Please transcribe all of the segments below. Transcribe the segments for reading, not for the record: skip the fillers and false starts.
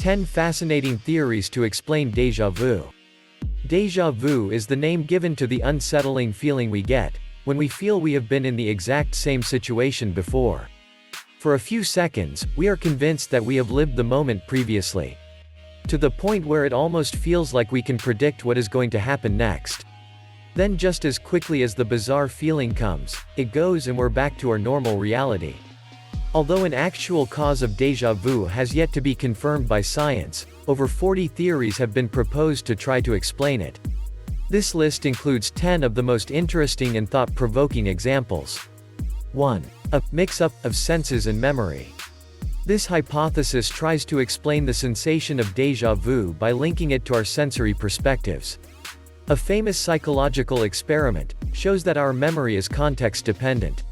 10 Fascinating Theories to Explain Déjà Vu. Déjà vu is the name given to the unsettling feeling we get when we feel we have been in the exact same situation before. For a few seconds, we are convinced that we have lived the moment previously, to the point where it almost feels like we can predict what is going to happen next. Then just as quickly as the bizarre feeling comes, it goes and we're back to our normal reality. Although an actual cause of déjà vu has yet to be confirmed by science, over 40 theories have been proposed to try to explain it. This list includes 10 of the most interesting and thought-provoking examples. 1. A mix-up of senses and memory. This hypothesis tries to explain the sensation of déjà vu by linking it to our sensory perspectives. A famous psychological experiment shows that our memory is context-dependent,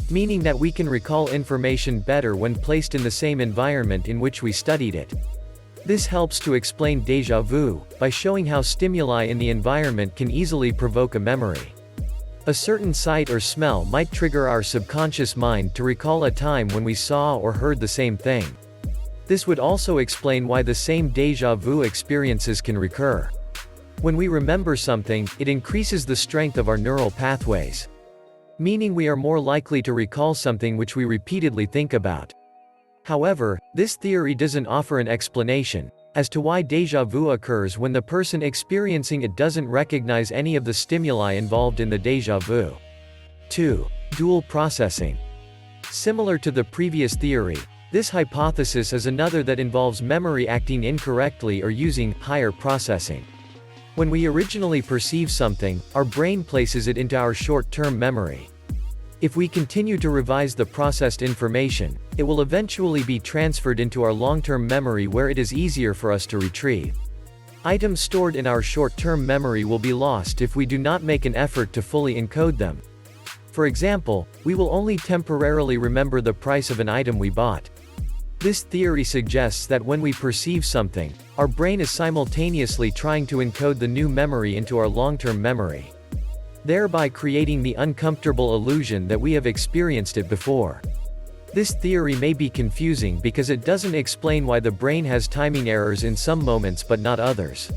meaning that we can recall information better when placed in the same environment in which we studied it. This helps to explain déjà vu by showing how stimuli in the environment can easily provoke a memory. A certain sight or smell might trigger our subconscious mind to recall a time when we saw or heard the same thing. This would also explain why the same déjà vu experiences can recur. When we remember something, it increases the strength of our neural pathways, meaning we are more likely to recall something which we repeatedly think about. However, this theory doesn't offer an explanation as to why déjà vu occurs when the person experiencing it doesn't recognize any of the stimuli involved in the déjà vu. 2. Dual processing. Similar to the previous theory, this hypothesis is another that involves memory acting incorrectly or using higher processing. When we originally perceive something, our brain places it into our short-term memory. If we continue to revise the processed information, it will eventually be transferred into our long-term memory where it is easier for us to retrieve. Items stored in our short-term memory will be lost if we do not make an effort to fully encode them. For example, we will only temporarily remember the price of an item we bought. This theory suggests that when we perceive something, our brain is simultaneously trying to encode the new memory into our long-term memory, thereby creating the uncomfortable illusion that we have experienced it before. This theory may be confusing because it doesn't explain why the brain has timing errors in some moments but not others,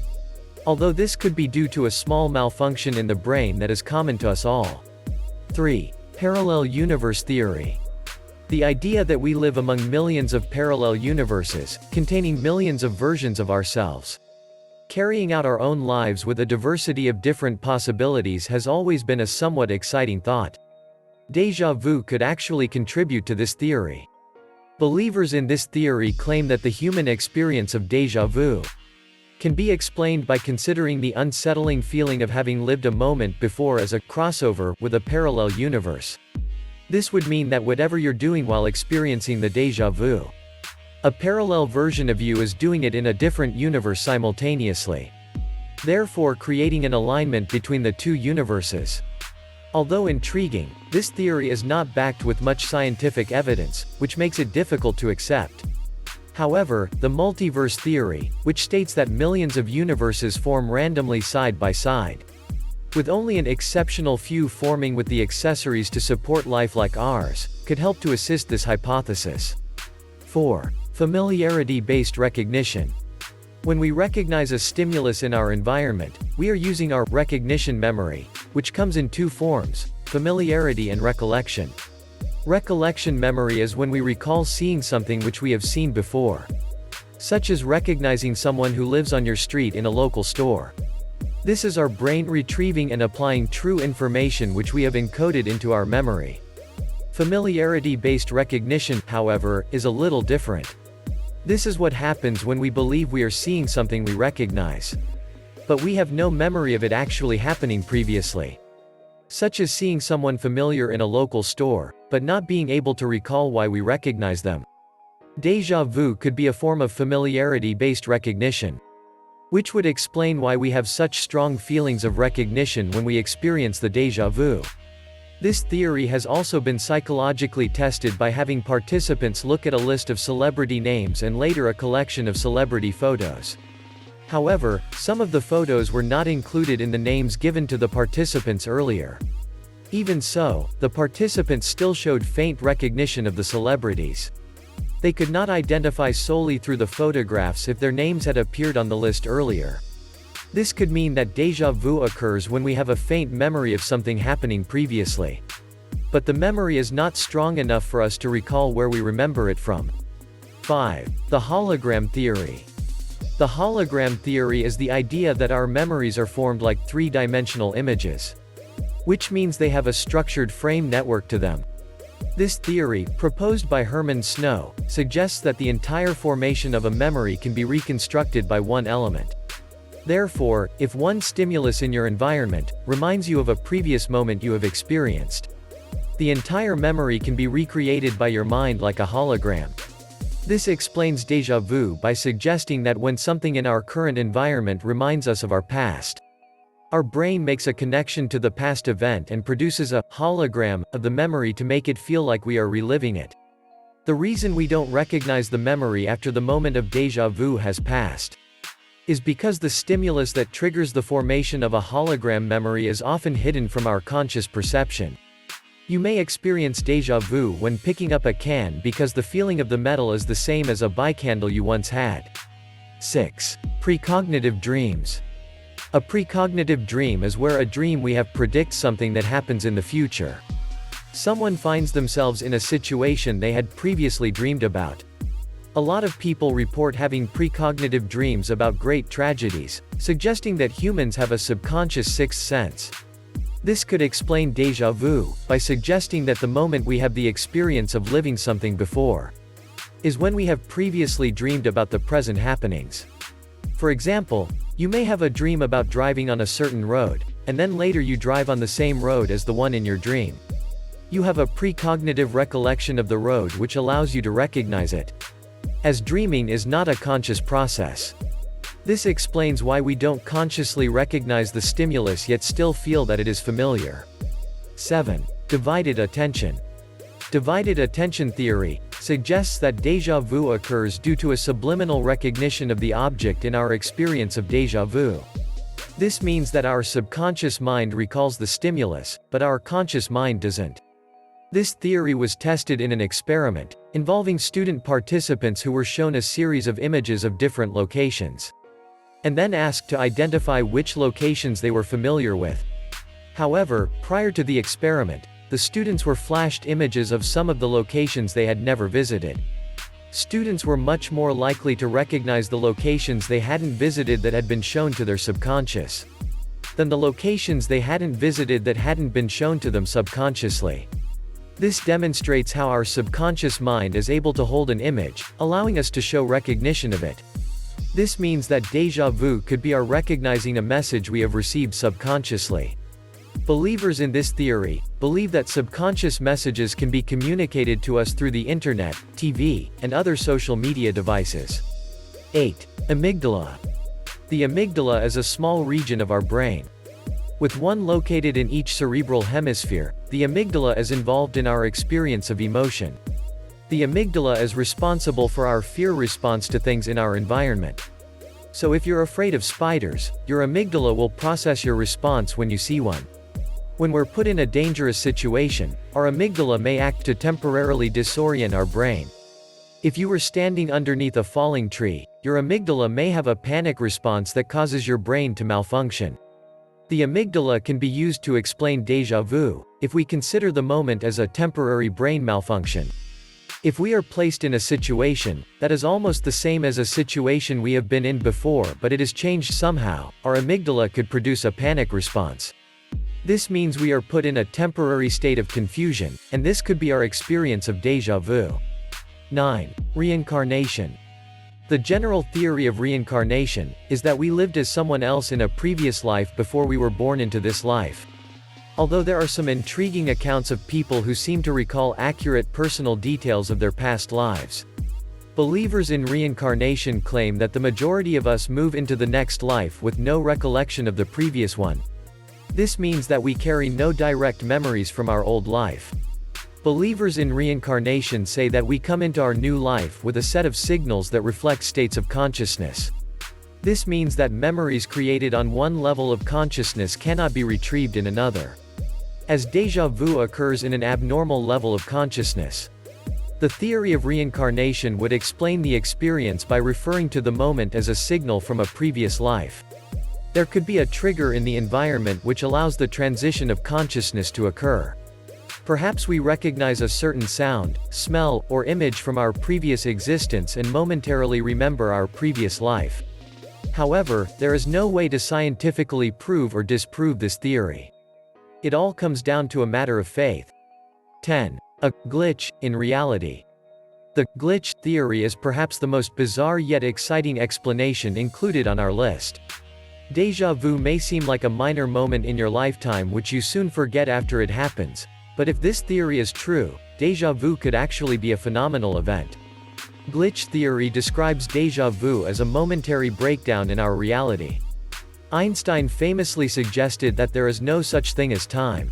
although this could be due to a small malfunction in the brain that is common to us all. 3. Parallel universe theory. The idea that we live among millions of parallel universes, containing millions of versions of ourselves, carrying out our own lives with a diversity of different possibilities has always been a somewhat exciting thought. Déjà vu could actually contribute to this theory. Believers in this theory claim that the human experience of déjà vu can be explained by considering the unsettling feeling of having lived a moment before as a crossover with a parallel universe. This would mean that whatever you're doing while experiencing the déjà vu, a parallel version of you is doing it in a different universe simultaneously, therefore creating an alignment between the two universes. Although intriguing, this theory is not backed with much scientific evidence, which makes it difficult to accept. However, the multiverse theory, which states that millions of universes form randomly side by side, with only an exceptional few forming with the accessories to support life like ours, could help to assist this hypothesis. 4. Familiarity-Based Recognition. When we recognize a stimulus in our environment, we are using our recognition memory, which comes in two forms: familiarity and recollection. Recollection memory is when we recall seeing something which we have seen before, such as recognizing someone who lives on your street in a local store. This is our brain retrieving and applying true information which we have encoded into our memory. Familiarity-based recognition, however, is a little different. This is what happens when we believe we are seeing something we recognize, but we have no memory of it actually happening previously, such as seeing someone familiar in a local store, but not being able to recall why we recognize them. Déjà vu could be a form of familiarity-based recognition, which would explain why we have such strong feelings of recognition when we experience the déjà vu. This theory has also been psychologically tested by having participants look at a list of celebrity names and later a collection of celebrity photos. However, some of the photos were not included in the names given to the participants earlier. Even so, the participants still showed faint recognition of the celebrities. They could not identify solely through the photographs if their names had appeared on the list earlier. This could mean that déjà vu occurs when we have a faint memory of something happening previously. But the memory is not strong enough for us to recall where we remember it from. 5. The Hologram Theory. The hologram theory is the idea that our memories are formed like three-dimensional images, which means they have a structured frame network to them. This theory, proposed by Herman Snow, suggests that the entire formation of a memory can be reconstructed by one element. Therefore, if one stimulus in your environment reminds you of a previous moment you have experienced, the entire memory can be recreated by your mind like a hologram. This explains déjà vu by suggesting that when something in our current environment reminds us of our past, our brain makes a connection to the past event and produces a hologram of the memory to make it feel like we are reliving it. The reason we don't recognize the memory after the moment of déjà vu has passed is because the stimulus that triggers the formation of a hologram memory is often hidden from our conscious perception. You may experience déjà vu when picking up a can because the feeling of the metal is the same as a bike handle you once had. 6. Precognitive dreams. A precognitive dream is where a dream we have predicts something that happens in the future. Someone finds themselves in a situation they had previously dreamed about. A lot of people report having precognitive dreams about great tragedies, suggesting that humans have a subconscious sixth sense. This could explain déjà vu, by suggesting that the moment we have the experience of living something before is when we have previously dreamed about the present happenings. For example, you may have a dream about driving on a certain road, and then later you drive on the same road as the one in your dream. You have a precognitive recollection of the road which allows you to recognize it, as dreaming is not a conscious process. This explains why we don't consciously recognize the stimulus yet still feel that it is familiar. 7. Divided attention. Divided attention theory suggests that déjà vu occurs due to a subliminal recognition of the object in our experience of déjà vu. This means that our subconscious mind recalls the stimulus, but our conscious mind doesn't. This theory was tested in an experiment, involving student participants who were shown a series of images of different locations, and then asked to identify which locations they were familiar with. However, prior to the experiment, the students were flashed images of some of the locations they had never visited. Students were much more likely to recognize the locations they hadn't visited that had been shown to their subconscious, than the locations they hadn't visited that hadn't been shown to them subconsciously. This demonstrates how our subconscious mind is able to hold an image, allowing us to show recognition of it. This means that déjà vu could be our recognizing a message we have received subconsciously. Believers in this theory believe that subconscious messages can be communicated to us through the internet, TV, and other social media devices. 8. Amygdala. The amygdala is a small region of our brain. With one located in each cerebral hemisphere, the amygdala is involved in our experience of emotion. The amygdala is responsible for our fear response to things in our environment. So if you're afraid of spiders, your amygdala will process your response when you see one. When we're put in a dangerous situation, our amygdala may act to temporarily disorient our brain. If you were standing underneath a falling tree, your amygdala may have a panic response that causes your brain to malfunction. The amygdala can be used to explain déjà vu, if we consider the moment as a temporary brain malfunction. If we are placed in a situation that is almost the same as a situation we have been in before but it has changed somehow, our amygdala could produce a panic response. This means we are put in a temporary state of confusion, and this could be our experience of déjà vu. 9. Reincarnation. The general theory of reincarnation is that we lived as someone else in a previous life before we were born into this life. Although there are some intriguing accounts of people who seem to recall accurate personal details of their past lives, believers in reincarnation claim that the majority of us move into the next life with no recollection of the previous one. This means that we carry no direct memories from our old life. Believers in reincarnation say that we come into our new life with a set of signals that reflect states of consciousness. This means that memories created on one level of consciousness cannot be retrieved in another, as déjà vu occurs in an abnormal level of consciousness. The theory of reincarnation would explain the experience by referring to the moment as a signal from a previous life. There could be a trigger in the environment which allows the transition of consciousness to occur. Perhaps we recognize a certain sound, smell, or image from our previous existence and momentarily remember our previous life. However, there is no way to scientifically prove or disprove this theory. It all comes down to a matter of faith. 10. A glitch in reality. The glitch theory is perhaps the most bizarre yet exciting explanation included on our list. Déjà vu may seem like a minor moment in your lifetime which you soon forget after it happens, but if this theory is true, déjà vu could actually be a phenomenal event. Glitch theory describes déjà vu as a momentary breakdown in our reality. Einstein famously suggested that there is no such thing as time.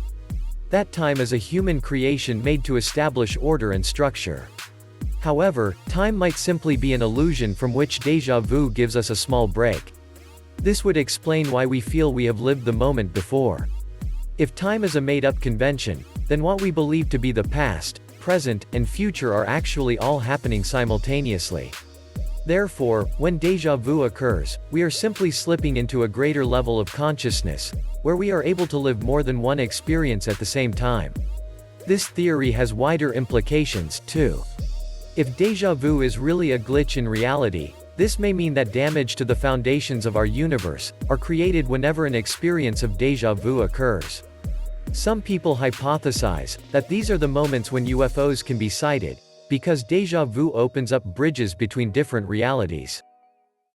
That time is a human creation made to establish order and structure. However, time might simply be an illusion from which déjà vu gives us a small break. This would explain why we feel we have lived the moment before. If time is a made-up convention, then what we believe to be the past, present, and future are actually all happening simultaneously. Therefore, when déjà vu occurs, we are simply slipping into a greater level of consciousness, where we are able to live more than one experience at the same time. This theory has wider implications, too. If déjà vu is really a glitch in reality, this may mean that damage to the foundations of our universe are created whenever an experience of déjà vu occurs. Some people hypothesize that these are the moments when UFOs can be sighted, because déjà vu opens up bridges between different realities.